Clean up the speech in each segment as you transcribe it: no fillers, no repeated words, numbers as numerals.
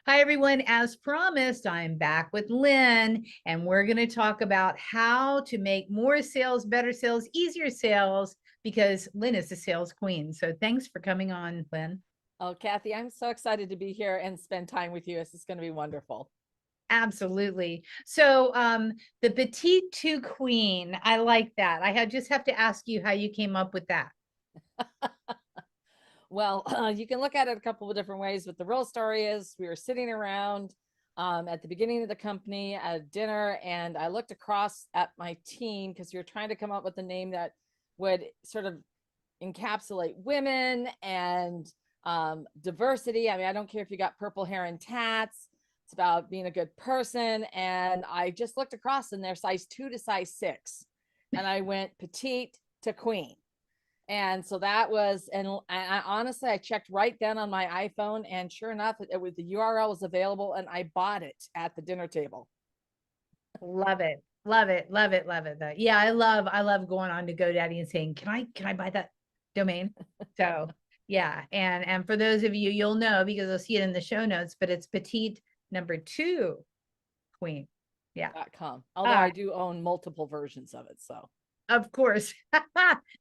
Hi, everyone. As promised, I'm back with Lynn, and we're going to talk about how to make more sales, better sales, easier sales, because Lynn is the sales queen. So thanks for coming on, Lynn. Oh, Kathi, I'm so excited to be here and spend time with you. This is going to be wonderful. Absolutely. So the petite two queen, I like that. Just have to ask you how you came up with that. Well, you can look at it a couple of different ways, but the real story is we were sitting around at the beginning of the company at dinner, and I looked across at my team because we were trying to come up with a name that would sort of encapsulate women and diversity. I mean, I don't care if you got purple hair and tats. It's about being a good person. And I just looked across and they're size 2 to size 6. And I went petite to queen. And so that was, and I honestly, I checked right then on my iPhone, and sure enough, it was the URL was available, and I bought it at the dinner table. Love it. Love it. Love it. Love it. Though. Yeah, I love going on to GoDaddy and saying, can I buy that domain? So yeah. And for those of you, you'll know because I'll see it in the show notes, but it's petite number 2 queen. Yeah. .com. Although Uh, I do own multiple versions of it. So of course.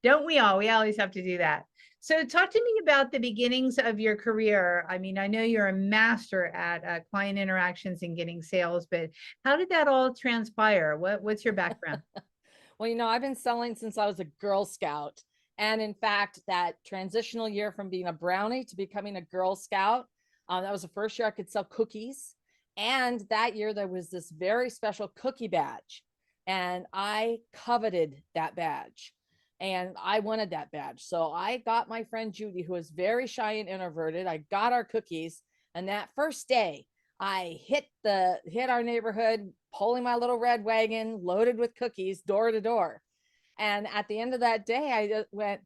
Don't we all? We always have to do that. So talk to me about the beginnings of your career. I mean, I know you're a master at client interactions and getting sales, but how did that all transpire? What's your background? well, I've been selling since I was a Girl Scout. And in fact, that transitional year from being a brownie to becoming a Girl Scout, that was the first year I could sell cookies. And that year, there was this very special cookie badge. And I coveted that badge. And I wanted that badge. So I got my friend Judy, who was very shy and introverted. I got our cookies. And that first day, I hit our neighborhood, pulling my little red wagon loaded with cookies door to door. And at the end of that day, I just went,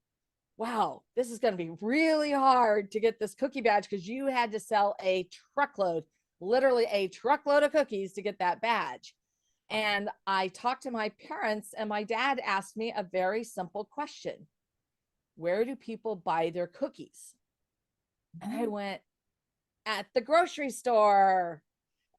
wow, this is going to be really hard to get this cookie badge because you had to sell a truckload, literally a truckload of cookies to get that badge. And I talked to my parents, and my dad asked me a very simple question: where do people buy their cookies? And I went, at the grocery store.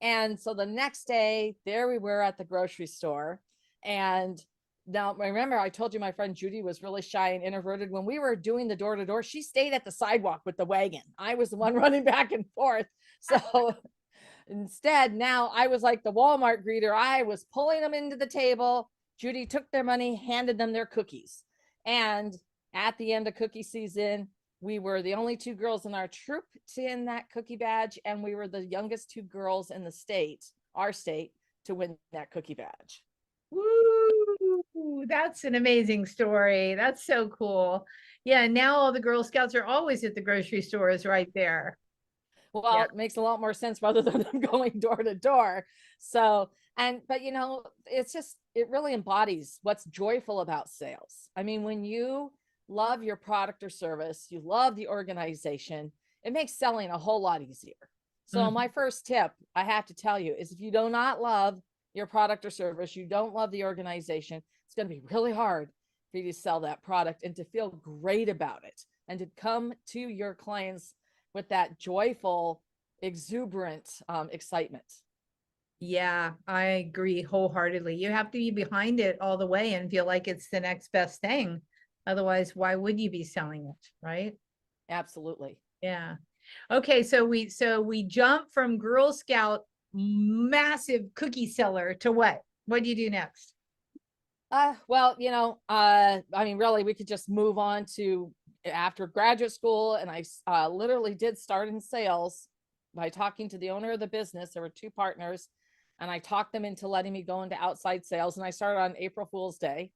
And so the next day, there we were at the grocery store. And now, remember, I told you my friend Judy was really shy and introverted. When we were doing the door to door, she stayed at the sidewalk with the wagon. I was the one running back and forth. So instead, now I was like the Walmart greeter. I was pulling them into the table. Judy took their money, handed them their cookies. And at the end of cookie season, we were the only 2 girls in our troop to win that cookie badge, and we were the youngest 2 girls in the state, our state, to win that cookie badge. Woo! That's an amazing story. That's so cool. Yeah, now all the Girl Scouts are always at the grocery stores right there. Well, Yeah. it makes a lot more sense rather than them going door to door. So, but it's just, it really embodies what's joyful about sales. I mean, when you love your product or service, you love the organization, it makes selling a whole lot easier. So, Mhm. my first tip I have to tell you is if you do not love your product or service, you don't love the organization, it's going to be really hard for you to sell that product and to feel great about it and to come to your clients with that joyful, exuberant excitement. Yeah, I agree wholeheartedly. You have to be behind it all the way and feel like it's the next best thing. Otherwise, why would you be selling it, right? Absolutely. Yeah. Okay, so we jump from Girl Scout massive cookie seller to what? What do you do next? Well, I mean, really, we could just move on to after graduate school. And I literally did start in sales by talking to the owner of the business. There were 2 partners, and I talked them into letting me go into outside sales. And I started on April Fool's Day.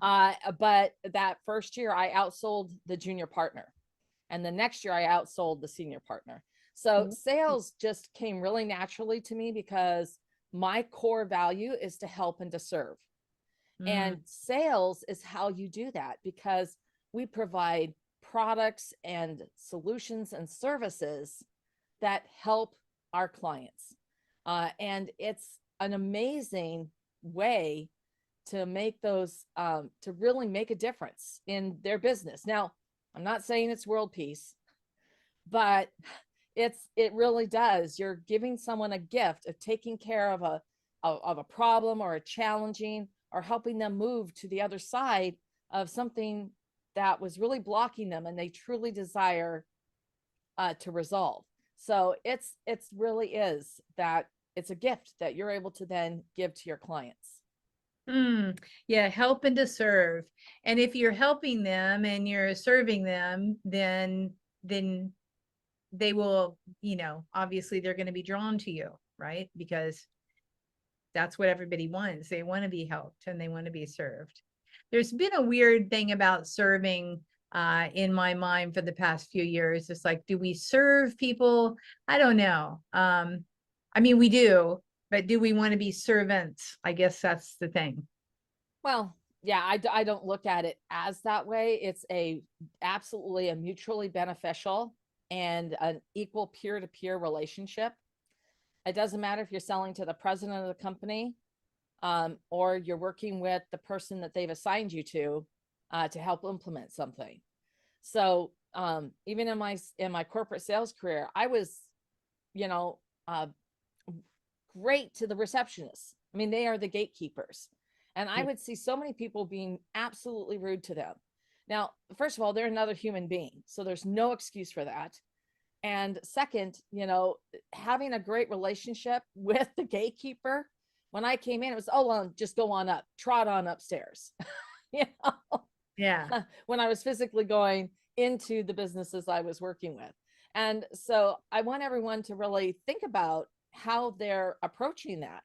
But that first year, I outsold the junior partner. And the next year, I outsold the senior partner. So sales just came really naturally to me because my core value is to help and to serve. Mm, And sales is how you do that because we provide products and solutions and services that help our clients. And it's an amazing way to make those, to really make a difference in their business. Now, I'm not saying it's world peace, but It really does. You're giving someone a gift of taking care of a problem or a challenging, or helping them move to the other side of something that was really blocking them and they truly desire to resolve. So it's really is that it's a gift that you're able to then give to your clients. Yeah, helping to serve. And if you're helping them and you're serving them, then they will, obviously they're going to be drawn to you, right? Because that's what everybody wants. They want to be helped and they want to be served. There's been a weird thing about serving in my mind for the past few years. It's like, do we serve people? I don't know. I mean, we do, but do we want to be servants? I guess that's the thing. Well, yeah, I don't look at it as that way. It's absolutely a mutually beneficial and an equal peer-to-peer relationship. It doesn't matter if you're selling to the president of the company, or you're working with the person that they've assigned you to help implement something. So even in my corporate sales career, I was, great to the receptionists. I mean, they are the gatekeepers. And I would see so many people being absolutely rude to them. Now, first of all, they're another human being, so there's no excuse for that. And second, having a great relationship with the gatekeeper, when I came in, it was, oh, well, just go on up, trot on upstairs. Yeah. When I was physically going into the businesses I was working with. And so I want everyone to really think about how they're approaching that,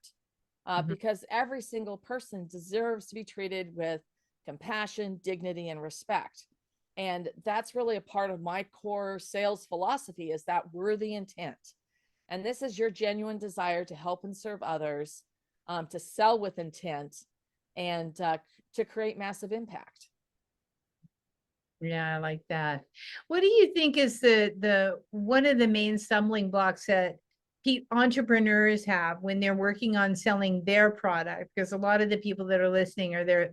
because every single person deserves to be treated with compassion, dignity, and respect. And that's really a part of my core sales philosophy, is that worthy intent. And this is your genuine desire to help and serve others, to sell with intent, and to create massive impact. Yeah, I like that. What do you think is the one of the main stumbling blocks that entrepreneurs have when they're working on selling their product? Because a lot of the people that are listening are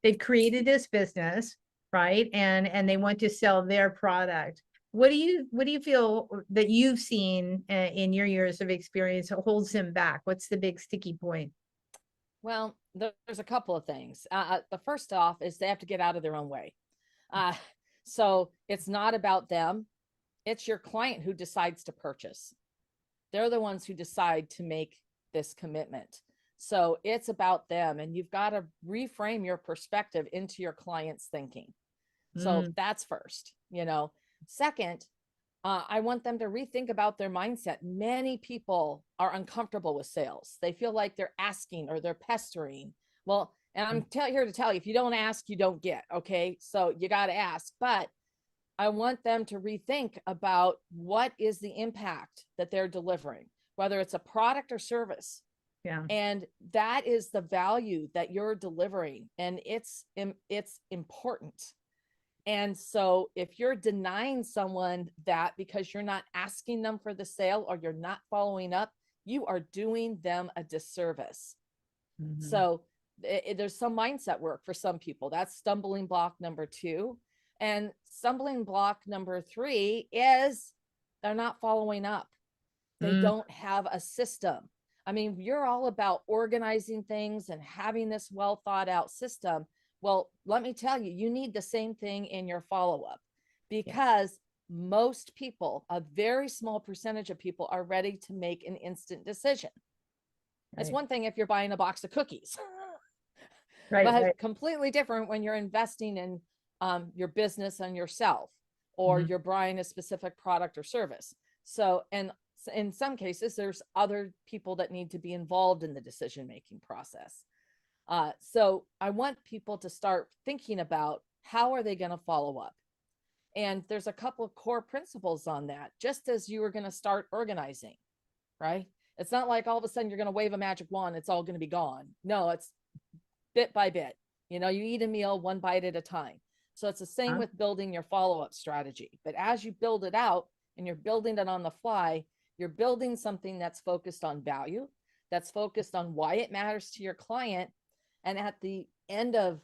they've created this business, right? And they want to sell their product. What do you feel that you've seen in your years of experience that holds them back? What's the big sticky point? Well, there's a couple of things. The first off is they have to get out of their own way. So it's not about them. It's your client who decides to purchase. They're the ones who decide to make this commitment. So it's about them, and you've got to reframe your perspective into your client's thinking. So that's first. Second, I want them to rethink about their mindset. Many people are uncomfortable with sales. They feel like they're asking or they're pestering. Well, and I'm here to tell you, if you don't ask, you don't get. Okay. So you got to ask. But I want them to rethink about what is the impact that they're delivering, whether it's a product or service. Yeah. And that is the value that you're delivering. And it's important. And so if you're denying someone that because you're not asking them for the sale or you're not following up, you are doing them a disservice. So there's some mindset work for some people. That's stumbling block number 2. And stumbling block number 3 is they're not following up. They don't have a system. I mean, you're all about organizing things and having this well thought out system. Well, let me tell you, you need the same thing in your follow-up, because most people, a very small percentage of people, are ready to make an instant decision. It's one thing if you're buying a box of cookies, but completely different when you're investing in your business and yourself, or you're buying a specific product or service. So, and in some cases, there's other people that need to be involved in the decision-making process. So I want people to start thinking about how are they going to follow up? And there's a couple of core principles on that, just as you were going to start organizing, right? It's not like all of a sudden you're going to wave a magic wand, it's all going to be gone. No, it's bit by bit. You eat a meal one bite at a time. So it's the same with building your follow-up strategy. But as you build it out and you're building it on the fly, you're building something that's focused on value, that's focused on why it matters to your client. And at the end of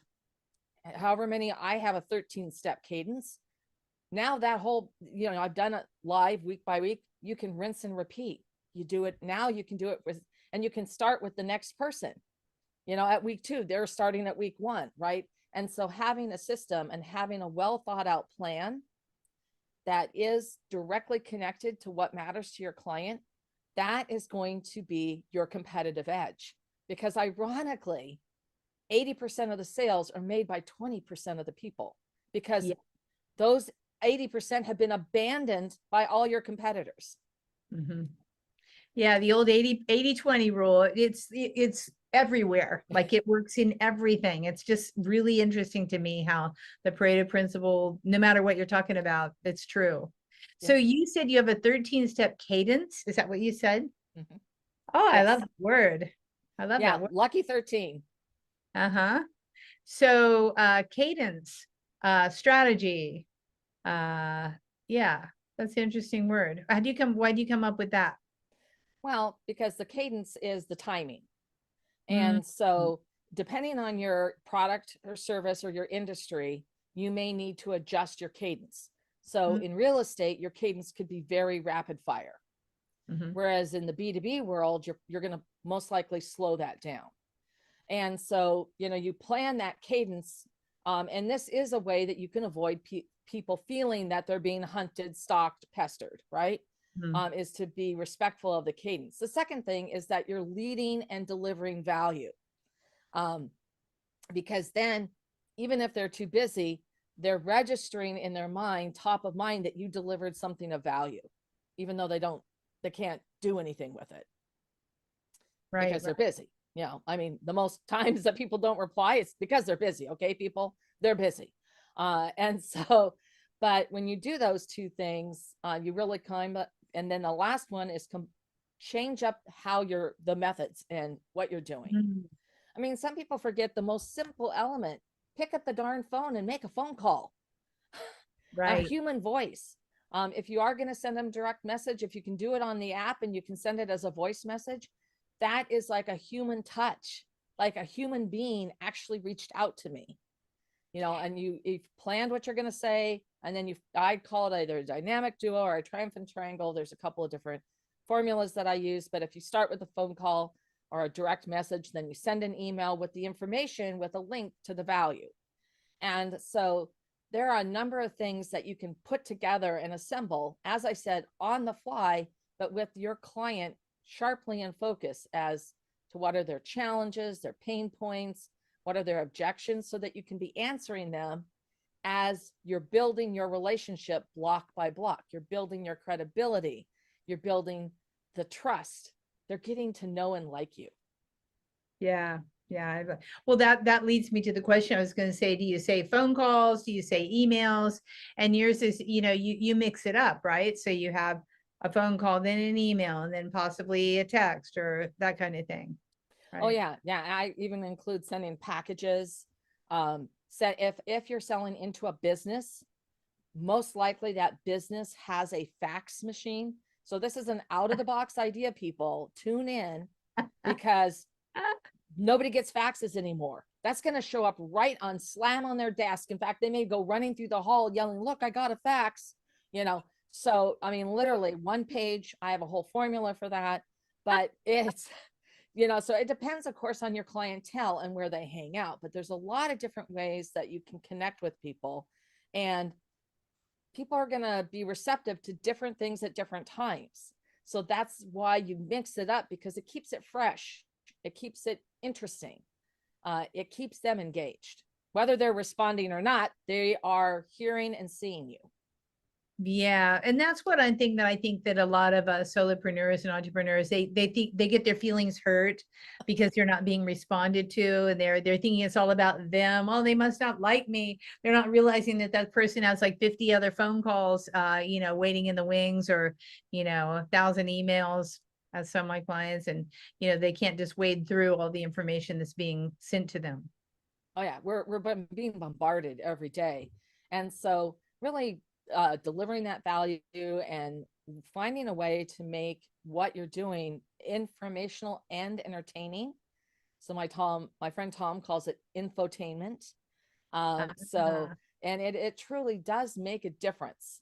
however many, I have a 13-step cadence. Now that whole, I've done it live week by week. you can rinse and repeat. You do it now, you can do it with, and you can start with the next person, at week 2, they're starting at week 1, right? And so having a system and having a well thought out plan that is directly connected to what matters to your client, that is going to be your competitive edge. Because ironically, 80% of the sales are made by 20% of the people, because those 80% have been abandoned by all your competitors. Mm-hmm. Yeah, the old 80-20 rule, it's everywhere. Like it works in everything. It's just really interesting to me how the Pareto principle, no matter what you're talking about, it's true. Yeah. So you said you have a 13-step cadence. Is that what you said? Mm-hmm. Oh, yes. I love that word. I love that word. Lucky 13. Uh-huh. So cadence, strategy. Yeah, that's an interesting word. Why do you come up with that? Well, because the cadence is the timing. And so depending on your product or service or your industry, you may need to adjust your cadence. So in real estate, your cadence could be very rapid fire. Whereas in the B2B world, you're going to most likely slow that down. And so, you plan that cadence. And this is a way that you can avoid people feeling that they're being hunted, stalked, pestered, right? Is to be respectful of the cadence. The second thing is that you're leading and delivering value. Because then, even if they're too busy, they're registering in their mind, top of mind, that you delivered something of value, even though they can't do anything with it. Right. Because they're busy. I mean, the most times that people don't reply, it's because they're busy. Okay, people, they're busy. And so, but when you do those two things, you really and then the last one is change up how the methods and what you're doing. I mean, some people forget the most simple element. Pick up the darn phone and make a phone call. Right. A human voice. If you are going to send them direct message, if you can do it on the app and you can send it as a voice message, that is like a human touch, like a human being actually reached out to me, and you've planned what you're going to say. And then I'd call it either a dynamic duo or a triumphant triangle. There's a couple of different formulas that I use, but if you start with a phone call or a direct message, then you send an email with the information with a link to the value. And so there are a number of things that you can put together and assemble, as I said, on the fly, but with your client sharply in focus as to what are their challenges, their pain points, what are their objections, so that you can be answering them as you're building your relationship block by block. You're building your credibility. You're building the trust. They're getting to know and like you. Yeah. Yeah. Well, that leads me to the question I was going to say. Do you say phone calls? Do you say emails? And yours is, you mix it up, right? So you have a phone call, then an email, and then possibly a text or that kind of thing. Right? Oh yeah. Yeah. I even include sending packages. If you're selling into a business, most likely that business has a fax machine. So this is an out of the box idea, people. Tune in, because nobody gets faxes anymore. That's going to show up right on slam on their desk. In fact, they may go running through the hall yelling, "Look, I got a fax," So, I mean, literally one page, I have a whole formula for that, but it's, so it depends, of course, on your clientele and where they hang out, but there's a lot of different ways that you can connect with people, and people are going to be receptive to different things at different times. So that's why you mix it up, because it keeps it fresh. It keeps it interesting. It keeps them engaged. Whether they're responding or not, they are hearing and seeing you. Yeah. And that's what I think that a lot of solopreneurs and entrepreneurs, they think they get their feelings hurt because they're not being responded to, and they're thinking it's all about them. Oh, they must not like me. They're not realizing that person has like 50 other phone calls, waiting in the wings, or, 1,000 emails, as some of my clients, and, they can't just wade through all the information that's being sent to them. Oh yeah. We're being bombarded every day. And so really, delivering that value and finding a way to make what you're doing informational and entertaining. So my friend Tom calls it infotainment. And it truly does make a difference.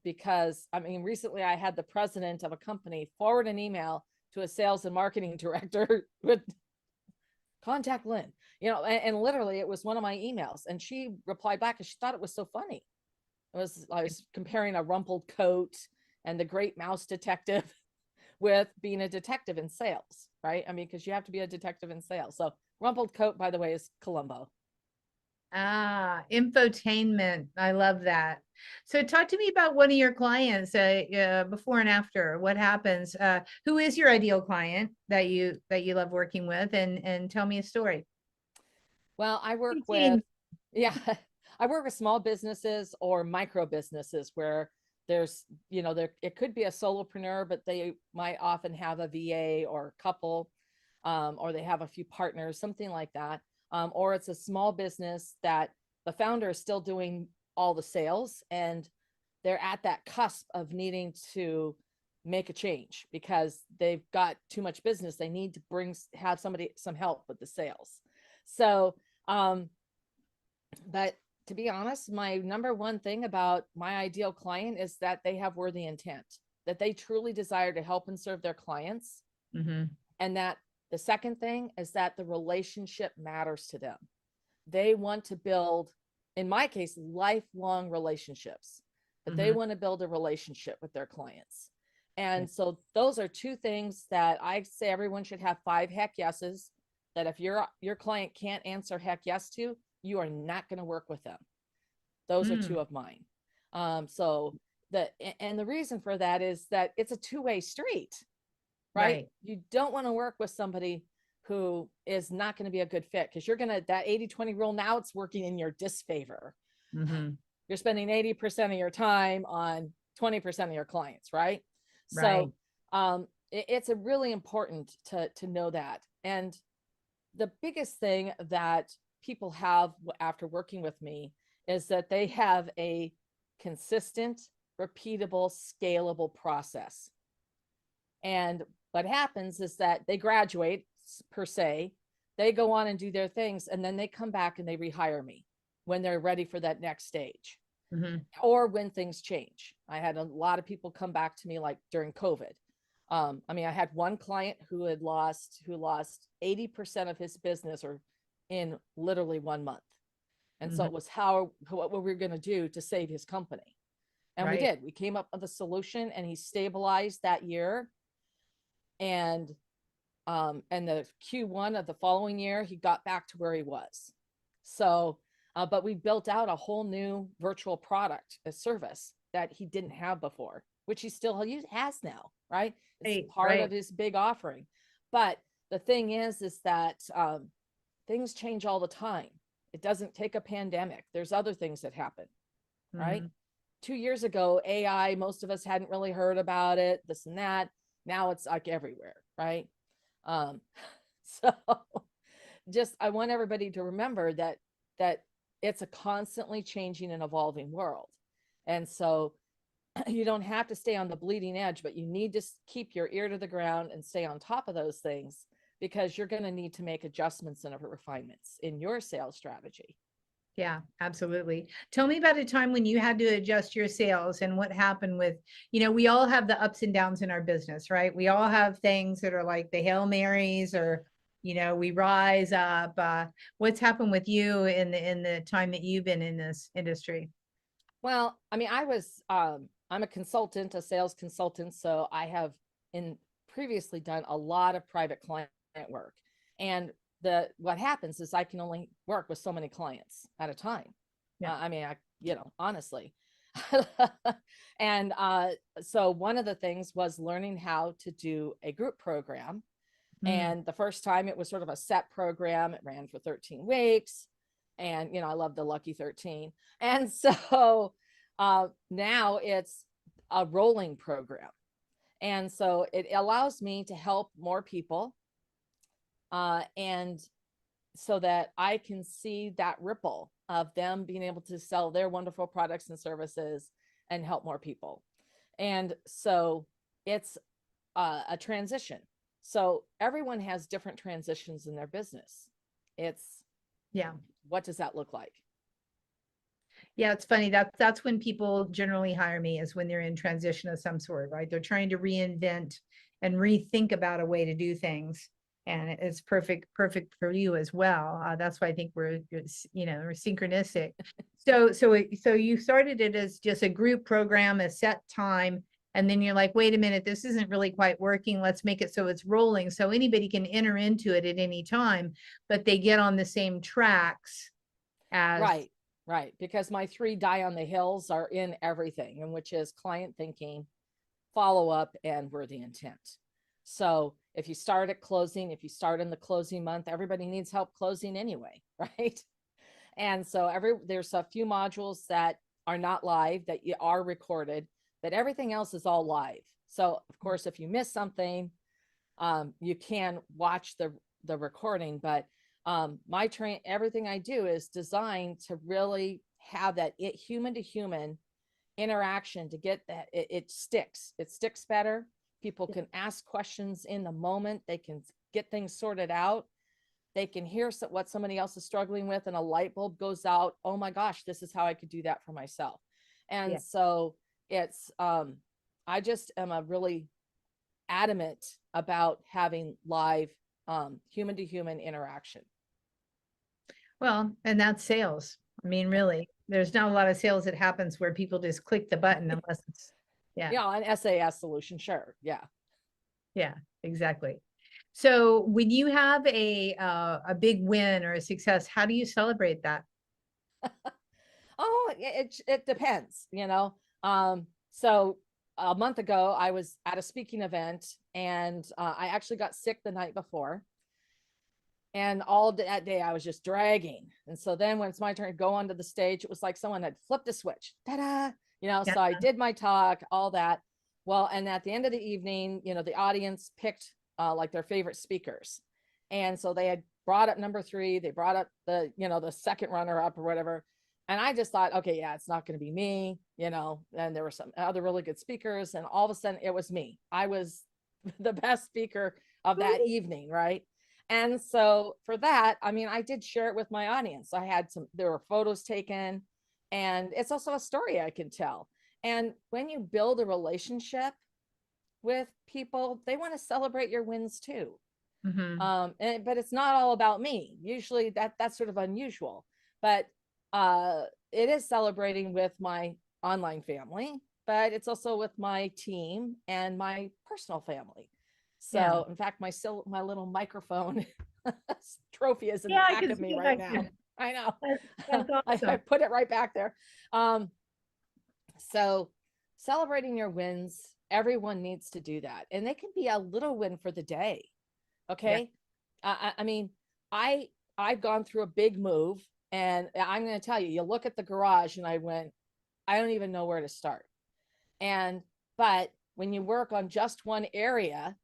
because I mean, recently I had the president of a company forward an email to a sales and marketing director with contact Lynn, and literally it was one of my emails, and she replied back and she thought it was so funny. I was comparing a rumpled coat and the great mouse detective with being a detective in sales, right? I mean, because you have to be a detective in sales. So rumpled coat, by the way, is Columbo. Infotainment. I love that. So talk to me about one of your clients, before and after. What happens? Who is your ideal client that you love working with, and tell me a story. Well, Routine. yeah, I work with small businesses or micro businesses where there's, it could be a solopreneur, but they might often have a VA or a couple, or they have a few partners, something like that. Or it's a small business that the founder is still doing all the sales and they're at that cusp of needing to make a change because they've got too much business. They need to have some help with the sales. So, but to be honest, my number one thing about my ideal client is that they have worthy intent, that they truly desire to help and serve their clients. Mm-hmm. And that the second thing is that the relationship matters to them. They want to build, in my case, lifelong relationships, but they want to build a relationship with their clients. And so those are two things that I say everyone should have 5 heck yeses, that if your client can't answer heck yes to, you are not going to work with them. Those are 2 of mine. So the reason for that is that it's a two-way street, right? You don't want to work with somebody who is not going to be a good fit because that 80-20 rule, now it's working in your disfavor. You're spending 80% of your time on 20% of your clients, right? So it's a really important to know that. And the biggest thing that people have after working with me is that they have a consistent, repeatable, scalable process. And what happens is that they graduate, per se, they go on and do their things, and then they come back and they rehire me when they're ready for that next stage, or when things change. I had a lot of people come back to me like during COVID. I mean, I had one client who lost 80% of his business or in literally 1 month. And so it was what we were going to do to save his company. And we did. We came up with a solution and he stabilized that year. And the Q1 of the following year, he got back to where he was. So, but we built out a whole new virtual product, a service that he didn't have before, which he still has now, right? It's part of his big offering. But the thing is that things change all the time. It doesn't take a pandemic. There's other things that happen, right? 2 years ago, AI, most of us hadn't really heard about it, this and that. Now it's like everywhere, right? So just, I want everybody to remember that it's a constantly changing and evolving world. And so you don't have to stay on the bleeding edge, but you need to keep your ear to the ground and stay on top of those things, because you're going to need to make adjustments and refinements in your sales strategy. Yeah, absolutely. Tell me about a time when you had to adjust your sales and what happened with, we all have the ups and downs in our business, right? We all have things that are like the Hail Marys, or, we rise up. What's happened with you in the time that you've been in this industry? Well, I mean, I'm a consultant, a sales consultant. So I have previously done a lot of private client work. And what happens is I can only work with so many clients at a time. I mean, honestly. And so one of the things was learning how to do a group program. And the first time it was sort of a set program. It ran for 13 weeks. And, I love the lucky 13. And so now it's a rolling program. And so it allows me to help more people. And so that I can see that ripple of them being able to sell their wonderful products and services and help more people. And so it's a transition. So everyone has different transitions in their business. What does that look like? Yeah, it's funny. That's when people generally hire me, is when they're in transition of some sort, right? They're trying to reinvent and rethink about a way to do things. And it's perfect for you as well. That's why I think we're synchronistic. So you started it as just a group program, a set time, and then you're like, wait a minute, this isn't really quite working. Let's make it so it's rolling, so anybody can enter into it at any time, but they get on the same tracks as. Right, right. Because my three die on the hills are in everything, and which is client thinking, follow up, and worthy intent. So if you start at closing, if you start in the closing month, everybody needs help closing anyway, right? And so there's a few modules that are not live that are recorded, but everything else is all live. So of course, if you miss something, you can watch the recording, but everything I do is designed to really have that human to human interaction, to get that it sticks better. People can ask questions in the moment, they can get things sorted out, they can hear what somebody else is struggling with, and a light bulb goes out. Oh my gosh, this is how I could do that for myself. And Yeah. so it's I just am a really adamant about having live human to human interaction. Well, and that's sales. I mean, really, there's not a lot of sales that happens where people just click the button unless it's, yeah, Yeah, an SAS solution, sure. Yeah. yeah, exactly. So when you have a big win or a success, how do you celebrate that? Oh, it depends, So a month ago, I was at a speaking event, and I actually got sick the night before. And all that day I was just dragging. And so then when it's my turn to go onto the stage, it was like someone had flipped a switch. Ta-da! Yeah. So I did my talk, all that. Well, and at the end of the evening, the audience picked like their favorite speakers. And so they had brought up number 3, they brought up the second runner up or whatever. And I just thought, okay, yeah, it's not going to be me, and there were some other really good speakers. And all of a sudden it was me. I was the best speaker of that evening, right? And so for that, I mean, I did share it with my audience. There were photos taken, and it's also a story I can tell. And when you build a relationship with people, they want to celebrate your wins too. Mm-hmm. But it's not all about me. Usually that's sort of unusual, but it is celebrating with my online family, but it's also with my team and my personal family. Yeah. So in fact, my little microphone trophy is in the Yeah, I back can of see me it right back now. there. I know. That's I awesome. put it right back there. So celebrating your wins, everyone needs to do that. And they can be a little win for the day. Yeah. Okay. I mean, I've gone through a big move, and I'm going to tell you, you look at the garage and I don't even know where to start. But when you work on just one area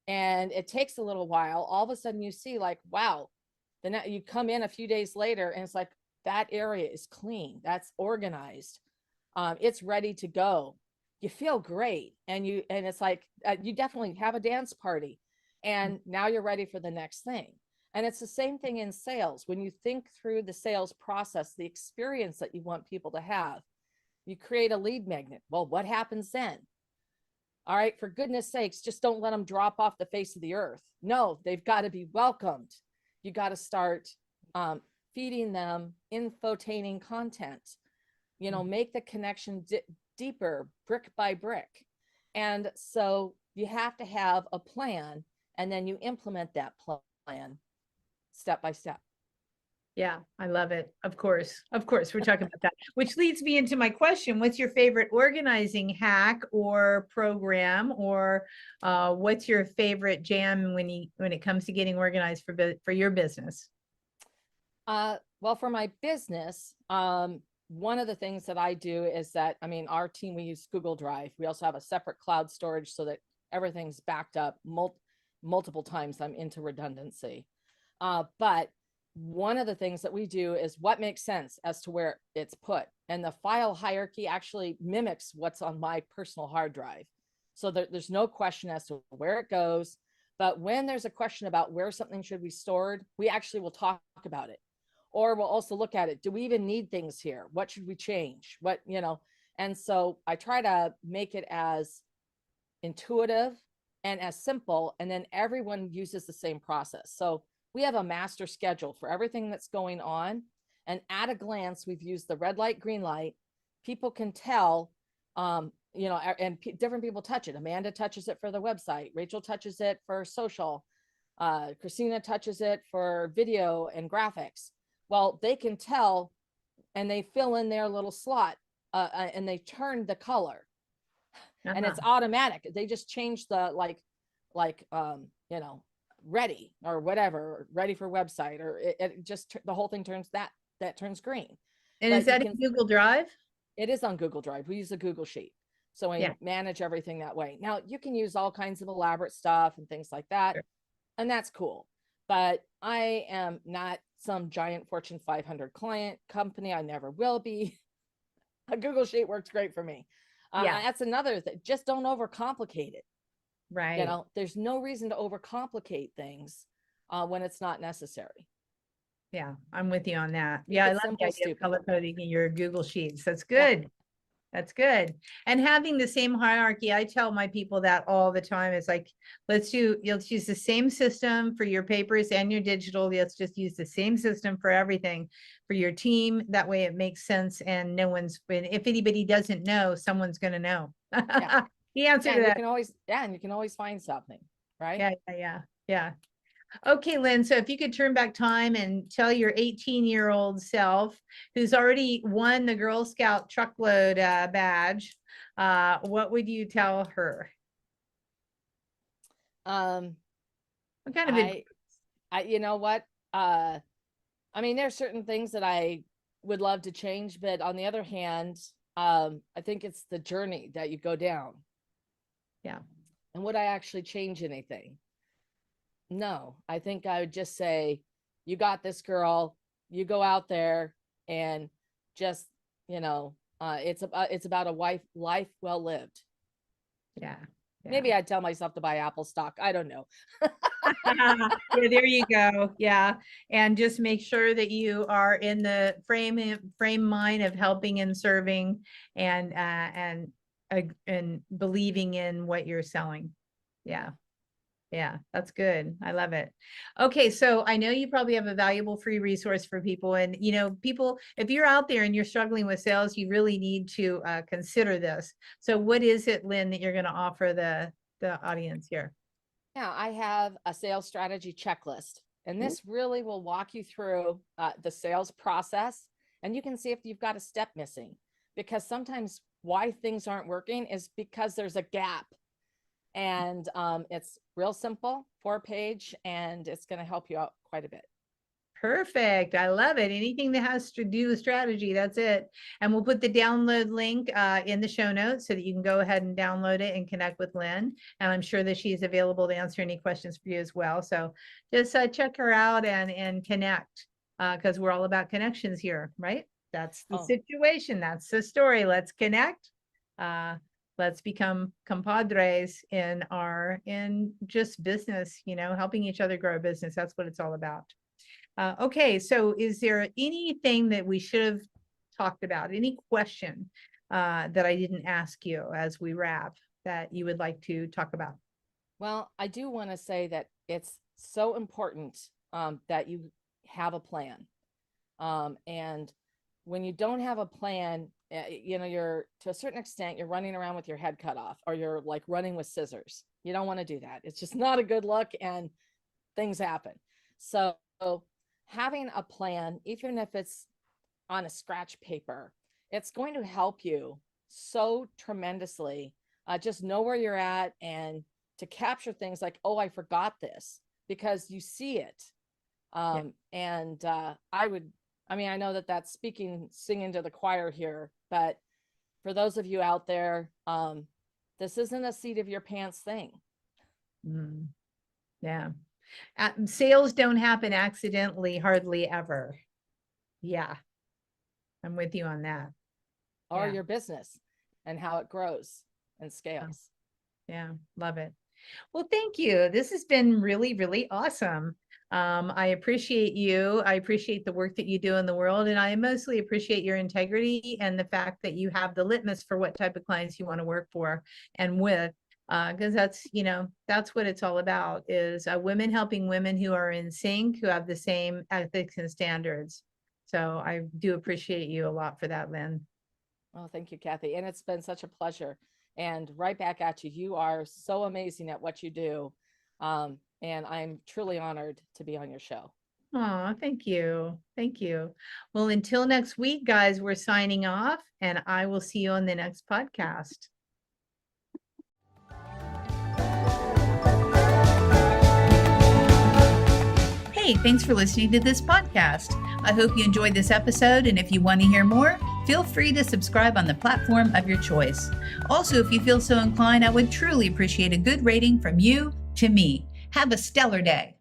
and it takes a little while, all of a sudden you see like, wow, then you come in a few days later and it's like, that area is clean. That's organized. It's ready to go. You feel great. And it's like, you definitely have a dance party, and now you're ready for the next thing. And it's the same thing in sales. When you think through the sales process, the experience that you want people to have, you create a lead magnet. Well, what happens then? All right, for goodness sakes, just don't let them drop off the face of the earth. No, they've got to be welcomed. You got to start feeding them infotaining content, make the connection deeper, brick by brick. And so you have to have a plan, and then you implement that plan step by step. Yeah, I love it. Of course, we're talking about that, which leads me into my question. What's your favorite organizing hack or program, or what's your favorite jam when it comes to getting organized for your business? Well, for my business, one of the things that I do is that, I mean, our team, we use Google Drive. We also have a separate cloud storage so that everything's backed up multiple times. I'm into redundancy. But one of the things that we do is what makes sense as to where it's put. And the file hierarchy actually mimics what's on my personal hard drive. So there's no question as to where it goes. But when there's a question about where something should be stored, we actually will talk about it. Or we'll also look at it. Do we even need things here? What should we change? What, and so I try to make it as intuitive and as simple, and then everyone uses the same process. So we have a master schedule for everything that's going on. And at a glance, we've used the red light, green light. People can tell, and different people touch it. Amanda touches it for the website. Rachel touches it for social. Christina touches it for video and graphics. Well, they can tell, and they fill in their little slot, and they turn the color, and it's automatic. They just change the ready or whatever, ready for website, or it just the whole thing turns that turns green. And But is that in Google Drive? It is on Google Drive. We use a Google Sheet. So we manage everything that way. Now you can use all kinds of elaborate stuff and things like that. Sure. And that's cool. But I am not some giant Fortune 500 client company. I never will be. A Google Sheet works great for me. That's another thing. Just don't overcomplicate it. Right. There's no reason to overcomplicate things when it's not necessary. Yeah, I'm with you on that. Yeah, I love the idea of color coding in your Google Sheets. That's good. Yeah. That's good. And having the same hierarchy, I tell my people that all the time. It's like, let's use the same system for your papers and your digital. Let's just use the same system for everything for your team. That way it makes sense. And if anybody doesn't know, someone's going to know. Yeah. The answer to that. And you can always find something, right? Yeah. Okay, Lynn, so if you could turn back time and tell your 18-year-old self who's already won the Girl Scout truckload badge, what would you tell her? What kind of you know what? There's certain things that I would love to change, but on the other hand, I think it's the journey that you go down. Yeah. And would I actually change anything? No, I think I would just say, you got this, girl. You go out there and just, it's about a life well lived. Yeah. Maybe I'd tell myself to buy Apple stock. I don't know. Yeah, there you go. Yeah. And just make sure that you are in the frame mind of helping and serving and believing in what you're selling. Yeah. Yeah, that's good. I love it. Okay, so I know you probably have a valuable free resource for people. And, people, if you're out there and you're struggling with sales, you really need to consider this. So what is it, Lynn, that you're going to offer the audience here? Yeah, I have a sales strategy checklist, and this really will walk you through the sales process. And you can see if you've got a step missing, because sometimes why things aren't working is because there's a gap. And it's real simple, 4-page, and it's going to help you out quite a bit. Perfect. I love it. Anything that has to do with strategy, that's it. And we'll put the download link in the show notes so that you can go ahead and download it and connect with Lynn. And I'm sure that she's available to answer any questions for you as well. So just check her out and connect, because we're all about connections here, right? That's the situation. That's the story. Let's connect. Let's become compadres in just business, helping each other grow a business. That's what it's all about. Okay, so is there anything that we should have talked about? Any question that I didn't ask you as we wrap that you would like to talk about? Well, I do want to say that it's so important that you have a plan. And when you don't have a plan, you're, to a certain extent, you're running around with your head cut off, or you're like running with scissors. You don't want to do that. It's just not a good look, and things happen. So having a plan, even if it's on a scratch paper, it's going to help you so tremendously. Just know where you're at, and to capture things like, oh, I forgot this, because you see it. And I know that that's singing to the choir here, but for those of you out there, this isn't a seat of your pants thing. Yeah. Sales don't happen accidentally, hardly ever. Yeah. I'm with you on that. Or your business and how it grows and scales. Yeah. Love it. Well, thank you. This has been really, really awesome. I appreciate you. I appreciate the work that you do in the world. And I mostly appreciate your integrity and the fact that you have the litmus for what type of clients you want to work for and with. Because that's, that's what it's all about, is women helping women who are in sync, who have the same ethics and standards. So I do appreciate you a lot for that, Lynn. Oh, thank you, Kathi. And it's been such a pleasure. And right back at you. You are so amazing at what you do. And I'm truly honored to be on your show. Oh, thank you. Thank you. Well, until next week, guys, we're signing off, and I will see you on the next podcast. Hey, thanks for listening to this podcast. I hope you enjoyed this episode, and if you want to hear more, feel free to subscribe on the platform of your choice. Also, if you feel so inclined, I would truly appreciate a good rating from you to me. Have a stellar day.